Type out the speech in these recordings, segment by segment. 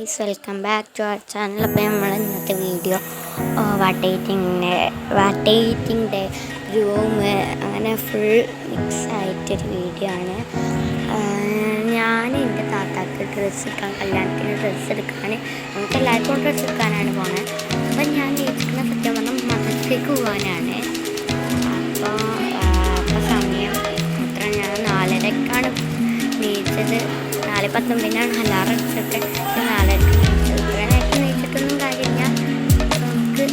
Guys, welcome back to our channel. അപ്പോൾ നമ്മൾ ഇന്നത്തെ വീഡിയോ വാട്ടേറ്റിൻ്റെ റൂം അങ്ങനെ ഫുൾ മിക്സ് ആയിട്ടൊരു വീഡിയോ ആണ്. ഞാൻ എൻ്റെ താത്താക്ക് ഡ്രസ്സ് എടുക്കാൻ, കല്യാണത്തിന് ഡ്രസ്സ് എടുക്കാൻ, നമുക്ക് എല്ലാവർക്കും ഡ്രസ്സ് എടുക്കാനാണ് പോണത്. അപ്പം ഞാൻ ജയിച്ചിരിക്കുന്ന സത്യം പറഞ്ഞാൽ മദ്രസയ്ക്ക് പോകാനാണ്. അപ്പോൾ സമയം എത്ര, ഞാൻ 4:30ക്കാണ് നീച്ചത്. 4:19 അലാറം അടിച്ചിട്ട് 4:30 നീച്ചത്. ഇത്ര നേരത്തെ നീച്ചിട്ടൊന്നും കാര്യമില്ല. നമുക്ക്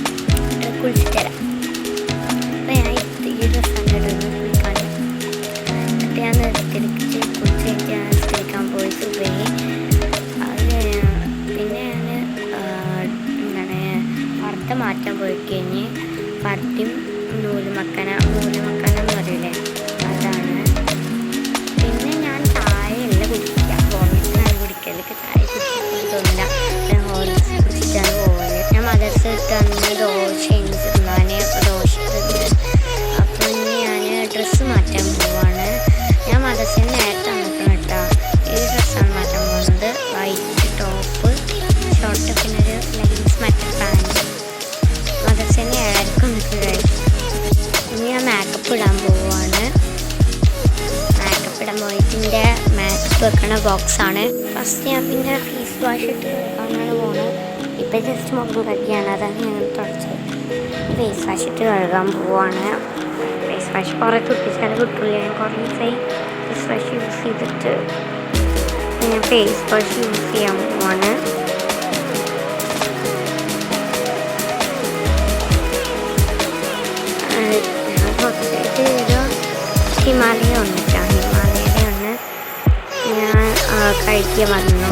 കുളിച്ചിട്ട് തരാം. അപ്പം ഞാൻ ഈ ഡ്രസ്സാണ് ഇടുന്നത് കുളിക്കാൻ. എന്നിട്ട് ഞാൻ നിസ്കരിച്ച് കുളിച്ച് കഴിഞ്ഞിട്ട് ഞാൻ നിസ്കരിക്കാൻ പോയി സുബഹി. പിന്നെ ഞാൻ ഫർദ മാറ്റാൻ പോയി കഴിഞ്ഞ് ഫർദയും നൂല് മക്കന എന്ന് പറയില്ലേ, അതാണ്. പിന്നെ ഞാൻ ചായയല്ല കുടിക്കാൻ പോകുന്നത്, കുടിക്കലേക്ക് ചായ കുടിക്കാൻ തോന്നില്ല. ഹോർലിക്സ് കുടിച്ചിട്ടാണ് പോകുന്നത്. ഞാൻ മദർസ ഇട്ട് വന്ന് ദോശയും തിന്നാൻ ദോശ തിന്ന്. അപ്പോൾ ഇനി ഞാൻ ഡ്രസ്സ് മാറ്റാൻ പോവാണ്. ഞാൻ മദർസയിൽ നേരത്തെ വന്നിട്ട് കേട്ടോ. ഈ ഡ്രസ്സാണ് മാറ്റാൻ പോകുന്നത്. വൈറ്റ് ടോപ്പ്, ഷോർട്ട്, പിന്നെ ഒരു ലെഗിൻസ്, മറ്റേ പാൻറ്റ്. മദർസയിൽ 7:30 വന്നിട്ട് കഴിച്ചു. ഇനി ഞാൻ മേക്കപ്പ് ഇടാൻ പോവുകയാണ്. മേക്കപ്പ് ഇടാൻ പോയിട്ടിൻ്റെ മേക്കപ്പ് വെക്കണ ബോക്സാണ്. ഫസ്റ്റ് ഞാൻ പിന്നെ ഫേസ് വാഷ് ഇട്ട് കഴുകാനാണ് പോകുന്നത്. ഇപ്പം ജസ്റ്റ് മുഖം കഴുകിയാണ്, അതാണ് ഞങ്ങൾ തുടച്ചത്. ഫേസ് വാഷ് ഇട്ട് കഴുകാൻ പോവുകയാണ്. ഫേസ് വാഷ് കുറേ തുപ്പിച്ചാൽ കിട്ടില്ല. ഞാൻ കുറേ ദിവസമായി ഫേസ് വാഷ് യൂസ് ചെയ്തിട്ട് ഞാൻ ഫേസ് വാഷ് യൂസ് ചെയ്യാൻ പോവാണ്. ഒരു ഹിമാലയ ഒന്നിട്ടാണ്, ഹിമാലയയുടെ ഒന്ന് ഞാൻ കഴിക്കാൻ വന്നു.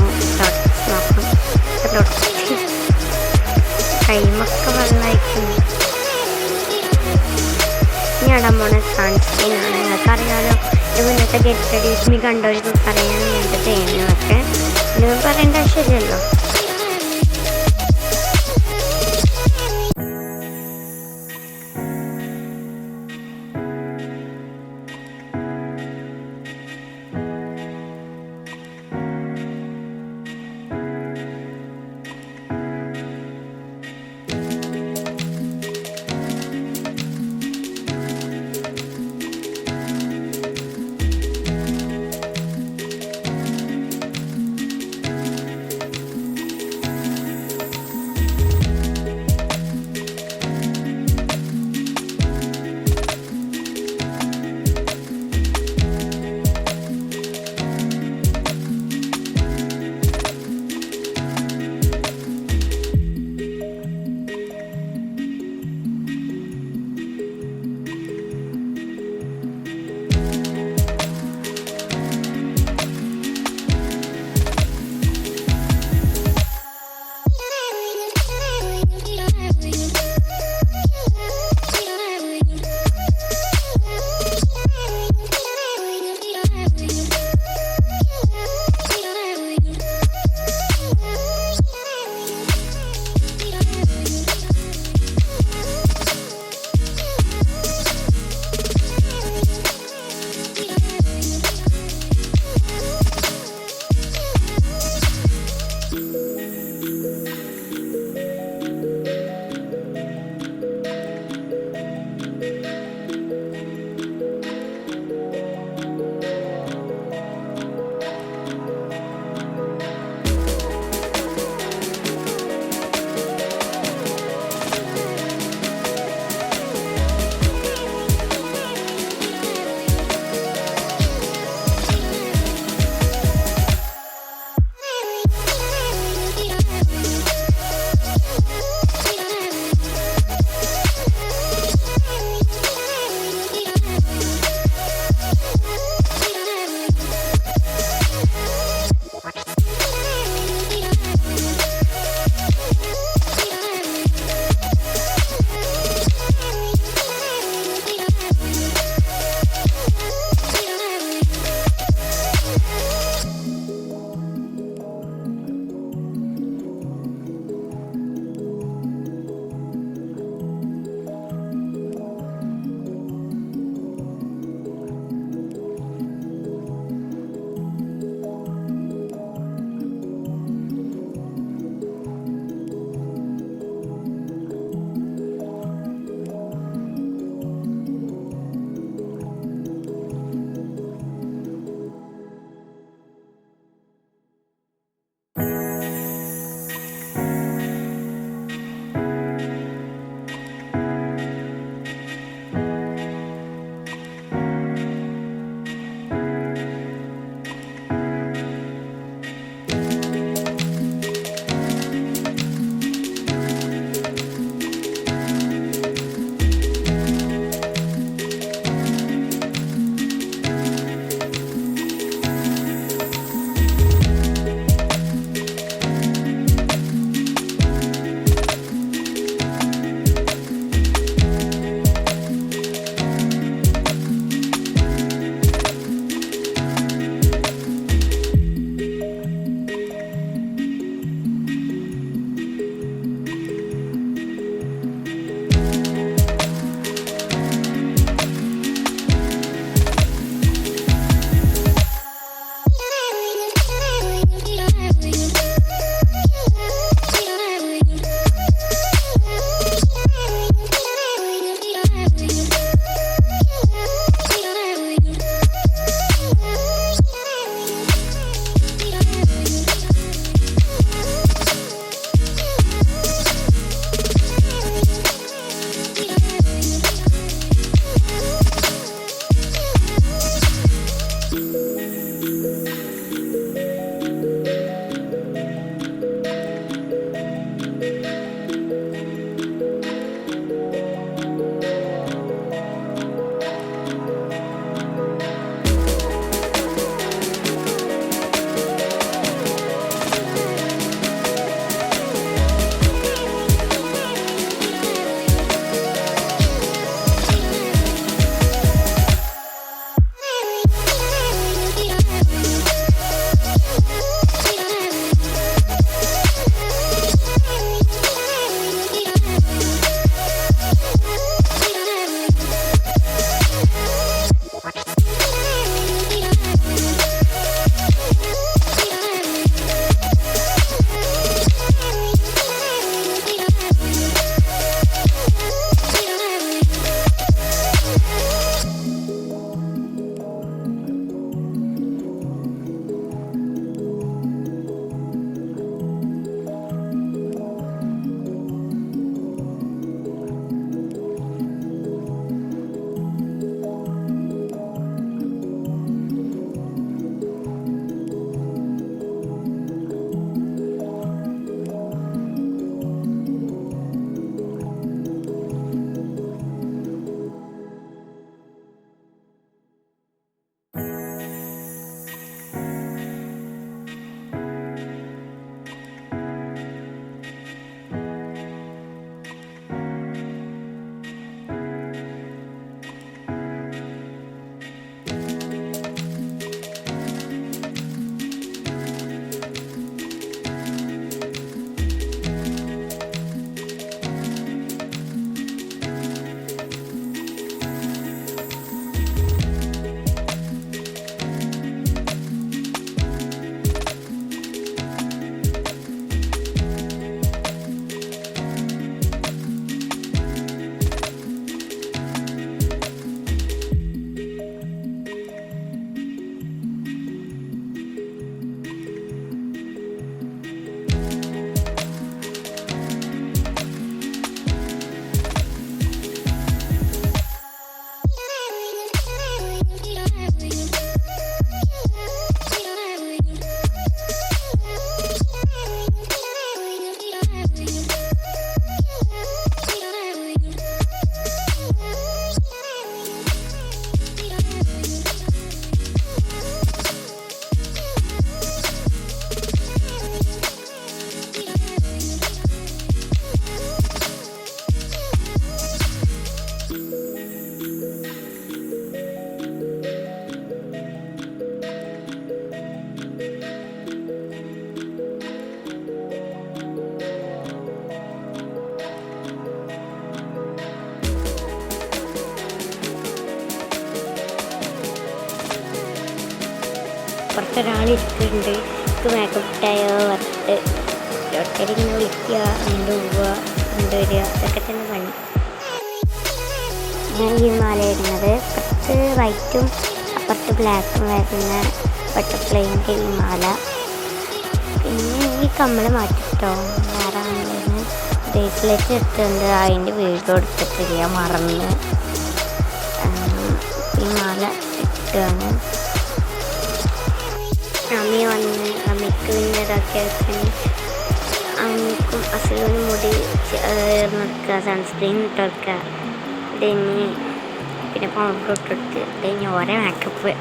നോക്കാം, കൈമൊക്കെ വെള്ളമായിട്ടുണ്ട്. ഞാൻ ഇടാൻ പോണ സൺസ്ക്രീനാണ്. നിങ്ങൾക്കറിയാലോ, മുന്നത്തെ ഗെറ്റ് റെഡി വിത്ത് മീ കണ്ടവർക്ക് അറിയാൻ എന്ത് ചെയ്യുന്നതൊക്കെ നിങ്ങൾ പറയേണ്ട ആവശ്യമില്ലല്ലോ. ഒരാളിരിക്കുന്നുണ്ട്. എനിക്ക് മേക്കപ്പ് ഇട്ടായോ പറഞ്ഞിട്ട് ഒട്ടരിങ്ങനെ വിളിക്കുക, അങ്ങോട്ട് പോവുക, കൊണ്ടുവരിക, അതൊക്കെ തന്നെ പണി. ഞാൻ ഈ മാല ഇടുന്നത് അപ്പുറത്ത് വൈറ്റും അപ്പുറത്ത് ബ്ലാക്കും വരുന്ന ബട്ടർഫ്ലൈൻ്റെ ഈ മാല. പിന്നെ ഈ കമ്മൽ മാറ്റിട്ടോ, വേറെ കമ്മലിന് ബ്രേസ്ലെറ്റ് എടുത്തിട്ടുണ്ട്, അതിൻ്റെ വീഡിയോ എടുത്തിട്ടില്ല, മറന്ന്. ഈ മാല ഇട്ടാണ്. അമ്മി വന്ന് അമ്മയ്ക്ക് പിന്നെ ഇതൊക്കെ വെച്ചാൽ അമ്മയ്ക്കും അസുഖം മുടി നിർക്കുക, സൺസ്ക്രീൻ ഇട്ട് വെക്കുക, ഇതഞ്ഞ് പിന്നെ പൗഡർ ഇട്ടെടുത്ത് ഇതഞ്ഞ് ഓരോ മേക്കപ്പ്.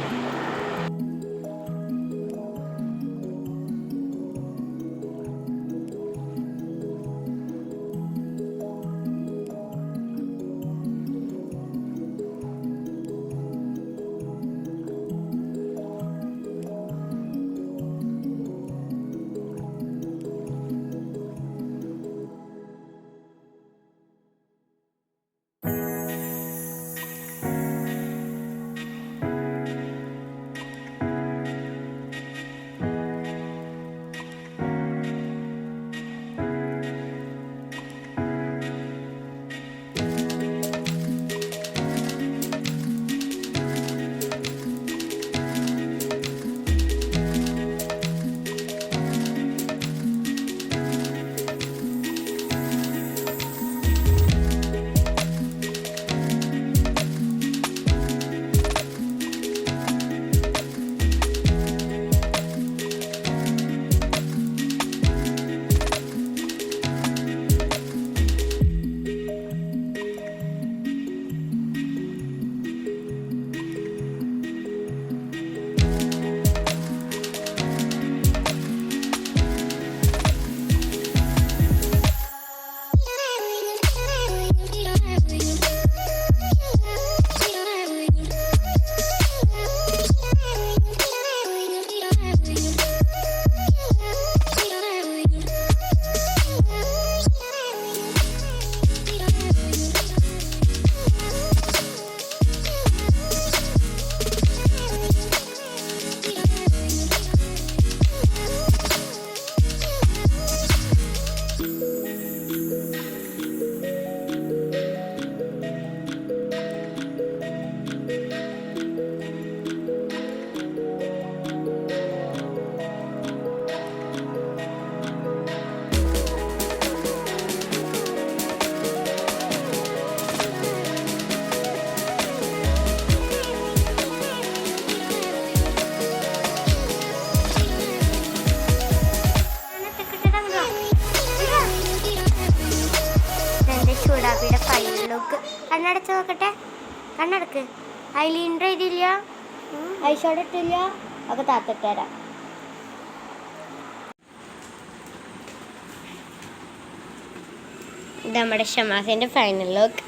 ചൂടാപ്പിയുടെ final look. കണ്ണടച്ച് നോക്കട്ടെ, കണ്ണടക്ക്. ഐലൈനർ ഇടില്ല, ഐഷാഡോ ഇട്ടില്ല, ഒക്കെ താത്തിട്ട് തരാം. ഇത് നമ്മുടെ ഷമാസിൻ്റെ ഫൈനൽ ലുക്ക്,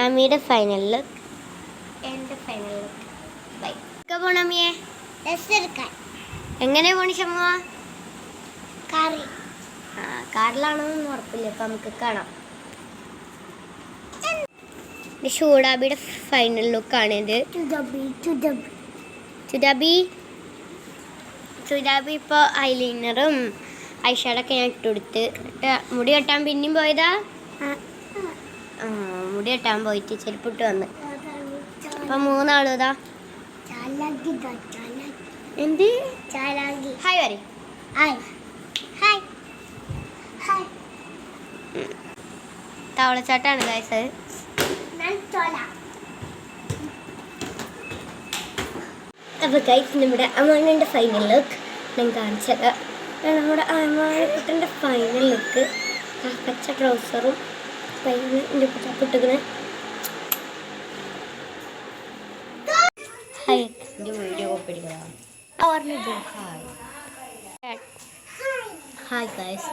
അമ്മിയുടെ ഫൈനൽ ലുക്ക്, എൻ്റെ ഫൈനൽ ലുക്ക്. ബൈ. ഒക്കെ പോണമ്മിയെ എങ്ങനെ പോണി ഷമ്മ? കാറിലാണോന്ന് ഉറപ്പില്ല, അപ്പം നമുക്ക് കാണാം. ഷൂഡാബിയുടെ ഫൈനൽ ലുക്കാണിത്. ചുദാബി ഇപ്പോൾ ഐലൈനറും ഐഷാഡൊക്കെ ഞാൻ ഇട്ടുകൊടുത്ത് മുടി കെട്ടാൻ പിന്നെയും പോയതാ. മുടി കെട്ടാൻ പോയിട്ട് ചെരുപ്പിട്ട് വന്ന് അപ്പം മൂന്നാളും ഇതാ. എന്ത് ഹായ് വരെ തവളച്ചാട്ടാണ് ഗൈസ്. അപ്പോൾ ഗൈസ് നമ്മുടെ അമ്മാനൻ്റെ ഫൈനൽ ലുക്ക് ഞാൻ കാണിച്ചത്. നമ്മുടെ അമ്മാനക്കുട്ടൻ്റെ ഫൈനൽ ലുക്ക് പച്ച ട്രൗസറും ഫൈനലിൻ്റെ പൊട്ടിക്കണേ. Hi video hi guys.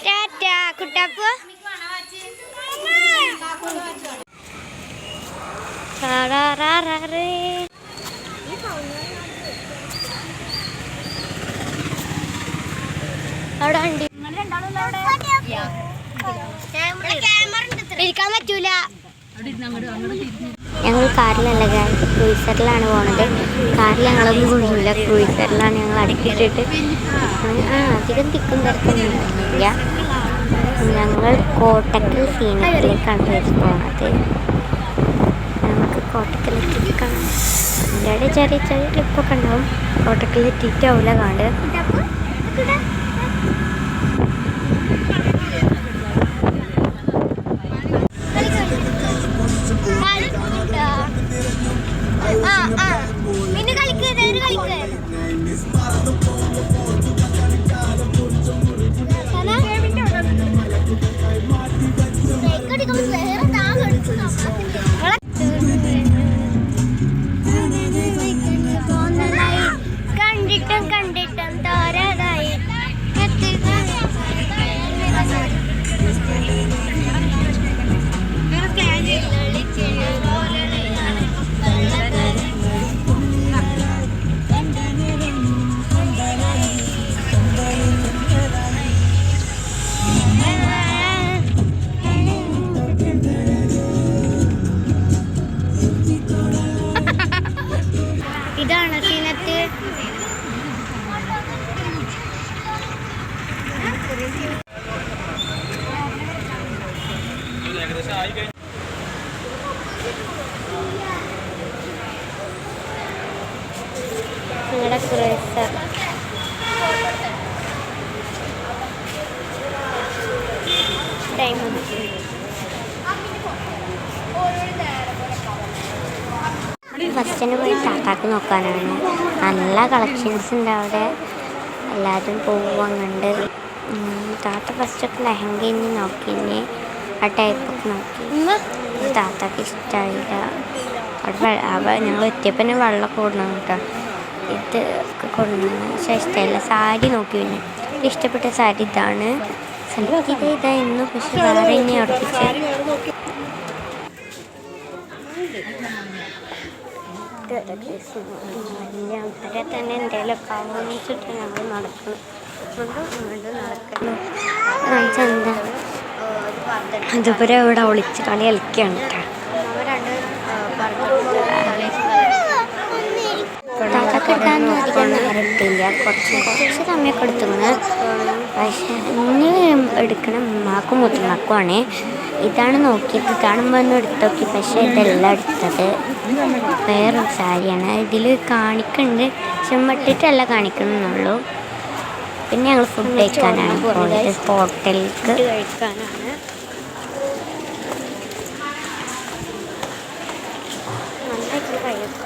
ടാറ്റാ കുട്ടാപ്പു. ഇരിക്കാൻ പറ്റൂല. ഞങ്ങൾ കാറിലല്ല ക്രൂയിസറിലാണ് പോണത്. കാറിൽ ഞങ്ങളൊന്നും കൊള്ളില്ല, ക്രൂയിസറിലാണ് ഞങ്ങൾ അടുക്കിട്ടിട്ട്. അധികം തിക്കും തിരക്കൊന്നുമില്ല. ഞങ്ങൾ കോട്ടക്കൽ സീനത്തിലേക്കാണ് പോണത്. നമുക്ക് കോട്ടക്കലെത്തിയിട്ട് കാണാം. ഇവിടെ ചെറിയ ചെറിയ ട്രിപ്പൊക്കെ ഉണ്ടാവും. കോട്ടക്കൽ എത്തിയിട്ടാവില്ല കാണുക. കണ്ടിട്ടും തോരാതായി ഇതാണ് സീനത്ത്. നിങ്ങളുടെ ക്രൂയിസർ ടൈം ഫസ്റ്റിന് പോയി താത്താക്ക് നോക്കാനാണ്. നല്ല കളക്ഷൻസ് ഉണ്ട് അവിടെ. എല്ലാവരും പോവാങ്ങണ്ട്. താത്ത ഫസ്റ്റൊക്കെ ലെഹങ്കന്ന് നോക്കിന്നെ ആ ടൈപ്പൊക്കെ നോക്കി. താത്താക്ക് ഇഷ്ടമായില്ല. അവിടെ ഞങ്ങൾ എത്തിയപ്പോൾ തന്നെ വെള്ളമൊക്കെ കൊടുക്കണം കേട്ടോ. ഇത് ഒക്കെ കൊടുക്കണം. പക്ഷേ ഇഷ്ടമല്ല. സാരി നോക്കി. പിന്നെ ഇഷ്ടപ്പെട്ട സാരി ഇതാണ്. സെലക്ട് ഇതായിരുന്നു. പക്ഷെ വേറെ ഇനി ഉറപ്പിച്ച് അവരെ തന്നെ എന്തെങ്കിലുമൊക്കെ ആവാനിച്ചിട്ട് ഞങ്ങൾ നടക്കണം. എന്താ അതുപോലെ ഇവിടെ ഒളിച്ച് കളി കളിക്കുകയാണ് കേട്ടോ. താത്താക്കെടുത്താന്ന് അധികം നേരിട്ടില്ല. കുറച്ച് സമയമൊക്കെ എടുത്തുകൊണ്ട്. പക്ഷേ ഇനി എടുക്കണം ഉമ്മാക്കും മുത്തമ്മക്കുമാണ്. ഇതാണ് നോക്കിയത്. ഇതാണെന്ന് ഒന്ന് എടുത്ത് നോക്കി. പക്ഷേ ഇതെല്ലാം എടുത്തത് വേറൊരു സാരിയാണ്. ഇതിൽ കാണിക്കുന്നുണ്ട്. ചെമ്മട്ടിട്ടല്ല കാണിക്കണമെന്നുള്ളൂ. പിന്നെ ഞങ്ങൾ ഫുഡ് കഴിക്കാനാണ് പോയത്. ഹോട്ടലിലേക്ക് കഴിക്കാനാണ്. നന്നായിട്ട് കഴിക്കും.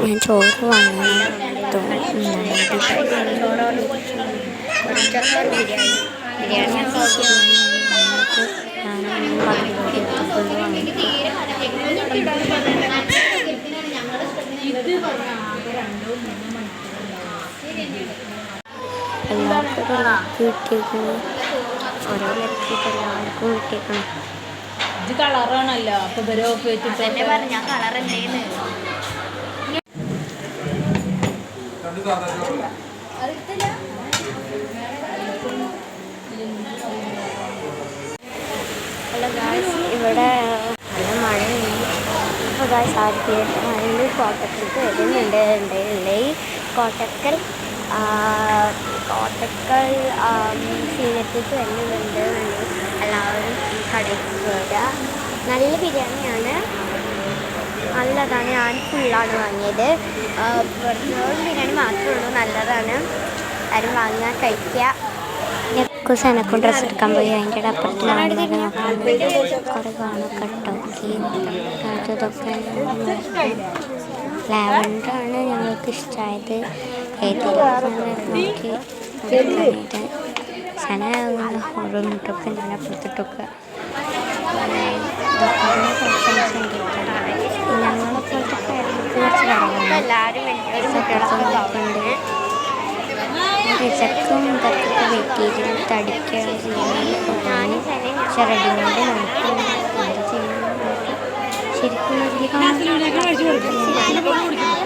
ഞാൻ ചോറ് വാങ്ങി എല്ലാവർക്കും കിട്ടിയേക്കുന്നു. ഓരോ ലക്കിട്ട് എല്ലാവർക്കും കിട്ടിയേക്കണം. ഇത് കളറാണല്ലോ. അപ്പൊ പറഞ്ഞ കളർ എന്തേന്ന് ഇവിടെ നല്ല മഴയുണ്ട്. അപ്പോൾ ഗായ്സ് ആദ്യമായിട്ട് മഴയിൽ കോട്ടക്കൽക്ക് വരുന്നുണ്ട്. ഈ കോട്ടക്കൽ സീനത്തേക്ക് വരുന്നുണ്ട്. എല്ലാവരും ഈ കടയ്ക്ക് വരിക. നല്ല ബിരിയാണിയാണ്. നല്ലതാണ്. ഞാൻ ഫുള്ളാണ് വാങ്ങിയത്. വെറുതെ ബിരിയാണി മാത്രമേ ഉള്ളൂ. നല്ലതാണ്. ആരും വാങ്ങാൻ കഴിക്കുക. നെക്കൂസ് എനക്കും ഡ്രസ്സ് എടുക്കാൻ പോയി. അതിൻ്റെ അപ്പുറത്ത് ലാവണ്ടർ നോക്കാൻ കുറേ കാണൊക്കെ ഇട്ടോക്കി. അതൊക്കെ ലാവണ്ടറാണ് ഞങ്ങൾക്ക് ഇഷ്ടമായത്. നോക്കി ശന ഓരോന്നിട്ടൊക്കെ ഞാൻ അപ്പുറത്തിട്ടൊക്കെ ഞങ്ങളപ്പോഴത്തെ കുറച്ച് കടകളുണ്ട്. ഇതൊക്കെ ഇതൊക്കെ വെട്ടിയിട്ട് തടിക്കുകയാണ് ചെയ്യുന്നത്. ഞാൻ റെഡിമെയ്ഡ് നമുക്ക് എന്താ ചെയ്യുന്നത് ശരിക്കും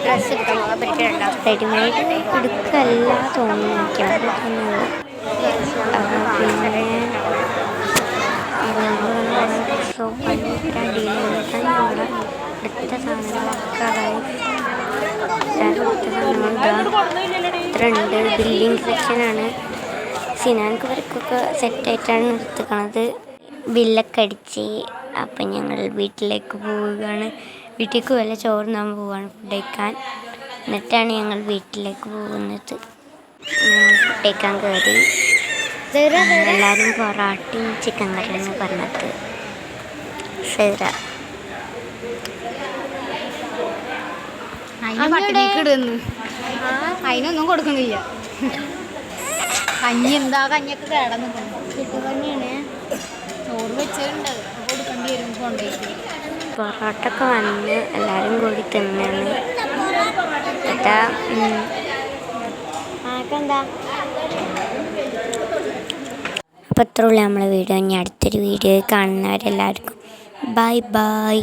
ഡ്രസ്സ് റെഡിമെയ്ഡ് എടുക്കല്ല തോന്നുന്നു എനിക്കത് തന്നെയുള്ളൂ. പിന്നെ അടിയിൽ നിന്നിട്ട് നമ്മൾ എടുത്ത സാധനങ്ങളൊക്കെ ഇത്രയുണ്ട്. ബില്ലിംഗ് സെക്ഷനാണ്. സിനാൻക്ക് വർക്കൊക്കെ സെറ്റായിട്ടാണ് നിർത്തിക്കണത്. ബില്ലൊക്കെ അടിച്ച് അപ്പം ഞങ്ങൾ വീട്ടിലേക്ക് പോവുകയാണ്. വീട്ടിലേക്ക് വല്ല ചോറുന്നാൻ പോവുകയാണ്, ഫുഡ് കഴിക്കാൻ. എന്നിട്ടാണ് ഞങ്ങൾ വീട്ടിലേക്ക് പോകുന്നത്. ഫുഡ് കഴിക്കാൻ കയറി. എല്ലാവരും പൊറാട്ടയും ചിക്കൻ കറിയാണ് പറഞ്ഞത്. സീറ അതിനൊന്നും കൊടുക്കണില്ല. കഞ്ഞി എന്താ കഞ്ഞിയൊക്കെ കേടന്നു കഞ്ഞിയാണ്. ചോറ് വെച്ചിട്ടുണ്ട്, കൊടുക്കേണ്ടി വരും കൊണ്ടുപോയിട്ട്. പൊറോട്ട ഒക്കെ വന്ന് എല്ലാവരും കൂടി തിന്നാണ്. അപ്പോൾ അത്രയുള്ളൂ നമ്മളെ വീഡിയോ. ഇനി അടുത്തൊരു വീഡിയോ കാണുന്നവരെല്ലാവർക്കും ബൈ ബൈ.